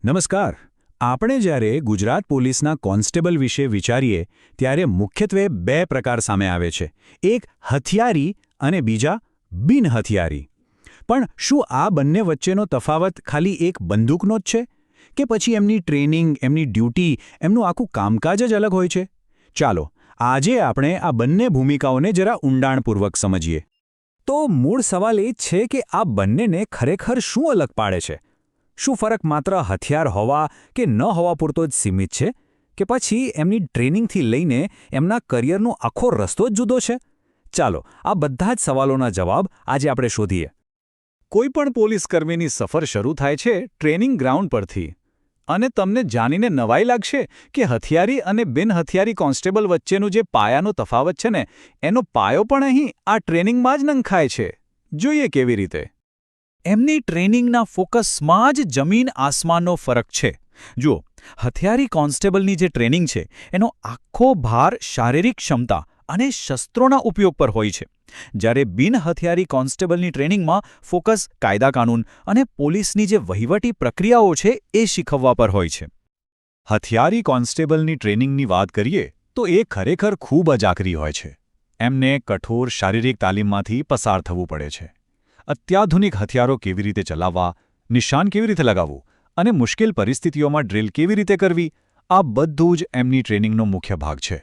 નમસ્કાર. આપણે જ્યારે ગુજરાત પોલીસના કોન્સ્ટેબલ વિશે વિચારીએ ત્યારે મુખ્યત્વે બે પ્રકાર સામે આવે છે, એક હથિયારી અને બીજા બિનહથિયારી. પણ શું આ બંને વચ્ચેનો તફાવત ખાલી એક બંદૂકનો જ છે કે પછી એમની ટ્રેનિંગ, એમની ડ્યુટી, એમનું આખું કામકાજ જ અલગ હોય છે? ચાલો આજે આપણે આ બંને ભૂમિકાઓને જરા ઊંડાણપૂર્વક સમજીએ. તો મૂળ સવાલ એ જ છે કે આ બંનેને ખરેખર શું અલગ પાડે છે? શું ફરક માત્ર હથિયાર હોવા કે ન હોવા પૂરતો જ સીમિત છે, કે પછી એમની ટ્રેનિંગથી લઈને એમના કરિયરનો આખો રસ્તો જ જુદો છે? ચાલો આ બધા જ સવાલોના જવાબ આજે આપણે શોધીએ. કોઈપણ પોલીસકર્મીની સફર શરૂ થાય છે ટ્રેનિંગ ગ્રાઉન્ડ પરથી. અને તમને જાણીને નવાઈ લાગશે કે હથિયારી અને બિનહથિયારી કોન્સ્ટેબલ વચ્ચેનો જે પાયાનો તફાવત છે ને, એનો પાયો પણ અહીં આ ટ્રેનિંગમાં જ નંખાય છે. જોઈએ કેવી રીતે. એમની ટ્રેનિંગના ફોકસમાં જ જમીન આસમાનનો ફરક છે. જુઓ, હથિયારી કોન્સ્ટેબલની જે ટ્રેનિંગ છે એનો આખો ભાર શારીરિક ક્ષમતા અને શસ્ત્રોના ઉપયોગ પર હોય છે, જ્યારે બિનહથિયારી કોન્સ્ટેબલની ટ્રેનિંગમાં ફોકસ કાયદા કાનૂન અને પોલીસની જે વહીવટી પ્રક્રિયાઓ છે એ શીખવવા પર હોય છે. હથિયારી કોન્સ્ટેબલની ટ્રેનિંગની વાત કરીએ તો એ ખરેખર ખૂબ જ આકરી હોય છે. એમને કઠોર શારીરિક તાલીમમાંથી પસાર થવું પડે છે. અત્યાધુનિક હથિયારો કેવી રીતે ચલાવવા, નિશાન કેવી રીતે લગાવવું અને મુશ્કેલ પરિસ્થિતિઓમાં ડ્રિલ કેવી રીતે કરવી, આ બધું જ એમની ટ્રેનિંગનો મુખ્ય ભાગ છે.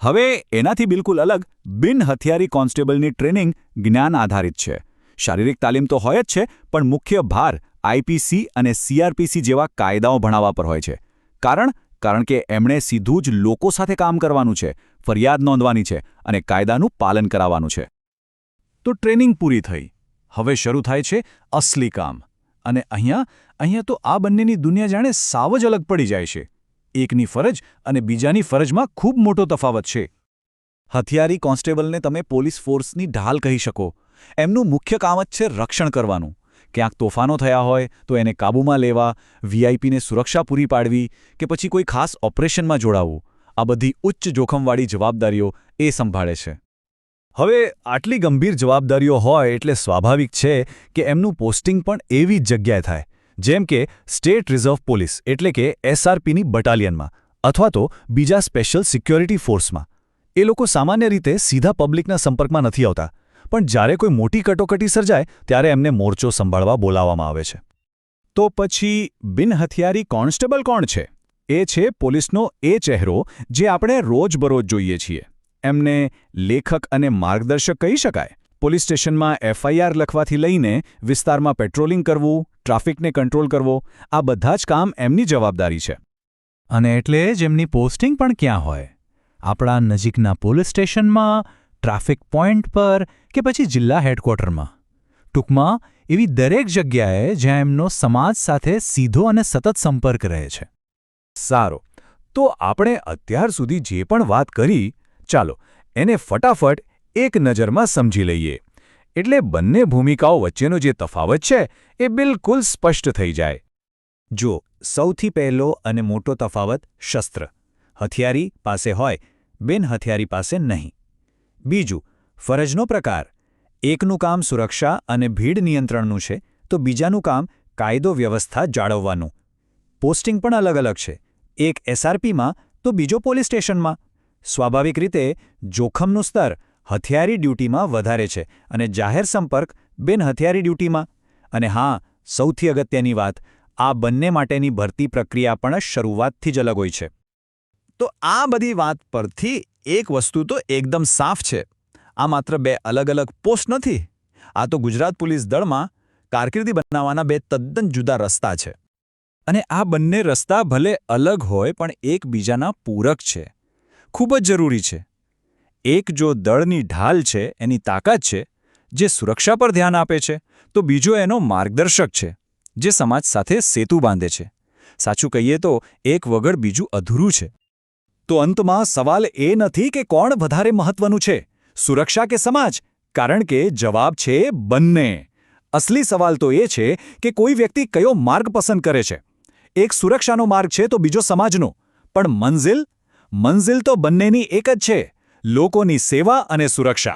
હવે એનાથી બિલકુલ અલગ બિનહથિયારી કોન્સ્ટેબલની ટ્રેનિંગ જ્ઞાન આધારિત છે. શારીરિક તાલીમ તો હોય જ છે, પણ મુખ્ય ભાર આઈપીસી અને સીઆરપીસી જેવા કાયદાઓ ભણાવવા પર હોય છે. કારણ કે એમણે સીધું જ લોકો સાથે કામ કરવાનું છે, ફરિયાદ નોંધવાની છે અને કાયદાનું પાલન કરાવવાનું છે. તો ટ્રેનિંગ પૂરી થઈ. હવે શરૂ થાય છે અસલી કામ. અને અહીંયા તો આ બંનેની દુનિયા જાણે સાવ જ અલગ પડી જાય છે. એકની ફરજ અને બીજાની ફરજમાં ખૂબ મોટો તફાવત છે. હથિયારી કોન્સ્ટેબલને તમે પોલીસ ફોર્સની ઢાલ કહી શકો. એમનું મુખ્ય કામ જ છે રક્ષણ કરવાનું. ક્યાંક તોફાનો થયા હોય તો એને કાબૂમાં લેવા, વીઆઈપીને સુરક્ષા પૂરી પાડવી કે પછી કોઈ ખાસ ઓપરેશનમાં જોડાવવું, આ બધી ઉચ્ચ જોખમવાળી જવાબદારીઓ એ સંભાળે છે. હવે આટલી ગંભીર જવાબદારીઓ હોય એટલે સ્વાભાવિક છે કે એમનું પોસ્ટિંગ પણ એવી જ જગ્યાએ થાય, જેમ કે સ્ટેટ રિઝર્વ પોલીસ એટલે કે એસઆરપીની બટાલિયનમાં અથવા તો બીજા સ્પેશિયલ સિક્યોરિટી ફોર્સમાં. એ લોકો સામાન્ય રીતે સીધા પબ્લિકના સંપર્કમાં નથી આવતા, પણ જ્યારે કોઈ મોટી કટોકટી સર્જાય ત્યારે એમને મોરચો સંભાળવા બોલાવવામાં આવે છે. તો પછી બિનહથિયારી કોન્સ્ટેબલ કોણ છે? એ છે પોલીસનો એ ચહેરો જે આપણે રોજબરોજ જોઈએ છીએ. એમને લેખક અને માર્ગદર્શક કહી શકાય. પોલીસ સ્ટેશનમાં એફઆઈઆર લખવાથી લઈને વિસ્તારમાં પેટ્રોલિંગ કરવું, ટ્રાફિકને કંટ્રોલ કરવો, આ બધા જ કામ એમની જવાબદારી છે. અને એટલે જ એમની પોસ્ટિંગ પણ ક્યાં હોય? આપણા નજીકના પોલીસ સ્ટેશનમાં, ટ્રાફિક પોઈન્ટ પર કે પછી જિલ્લા હેડક્વાર્ટરમાં. ટૂંકમાં એવી દરેક જગ્યાએ જ્યાં એમનો સમાજ સાથે સીધો અને સતત સંપર્ક રહે છે. સારું, તો આપણે અત્યાર સુધી જે પણ વાત કરી, ચાલો એને ફટાફટ એક નજરમાં સમજી લઈએ. એટલે બંને ભૂમિકાઓ વચ્ચેનો જે તફાવત છે એ બિલકુલ સ્પષ્ટ થઈ જાય. જો સૌથી પહેલો અને મોટો તફાવત શસ્ત્ર. હથિયારી પાસે હોય, બિનહથિયારી પાસે નહીં. બીજું, ફરજનો પ્રકાર. એકનું કામ સુરક્ષા અને ભીડ નિયંત્રણનું છે તો બીજાનું કામ કાયદો વ્યવસ્થા જાળવવાનું. પોસ્ટિંગ પણ અલગ અલગ છે. એક એસઆરપીમાં તો બીજો પોલીસ સ્ટેશનમાં. સ્વાભાવિક રીતે જોખમનું સ્તર હથિયારી ડ્યુટીમાં વધારે છે અને જાહેર સંપર્ક બિનહથિયારી ડ્યુટીમાં. અને હા, સૌથી અગત્યની વાત, આ બંને માટેની ભરતી પ્રક્રિયા પણ શરૂઆતથી જ અલગ હોય છે. તો આ બધી વાત પરથી એક વસ્તુ તો એકદમ સાફ છે. આ માત્ર બે અલગ અલગ પોસ્ટ નથી. આ તો ગુજરાત પોલીસ દળમાં કારકિર્દી બનાવવાના બે તદ્દન જુદા રસ્તા છે. અને આ બંને રસ્તા ભલે અલગ હોય પણ એકબીજાના પૂરક છે. ખૂબ જ જરૂરી છે. એક જો દળની ઢાલ છે, એની તાકાત છે, જે સુરક્ષા પર ધ્યાન આપે છે, તો બીજો એનો માર્ગદર્શક છે, જે સમાજ સાથે સેતુ બાંધે છે. સાચું કહીએ તો એક વગર બીજું અધૂરું છે. તો અંતમાં સવાલ એ નથી કે કોણ વધારે મહત્વનું છે, સુરક્ષા કે સમાજ, કારણ કે જવાબ છે બંને. અસલી સવાલ તો એ છે કે કોઈ વ્યક્તિ કયો માર્ગ પસંદ કરે છે. એક સુરક્ષાનો માર્ગ છે તો બીજો સમાજનો. પણ મંઝિલ તો બંનેની એક જ છે, લોકોની સેવા અને સુરક્ષા.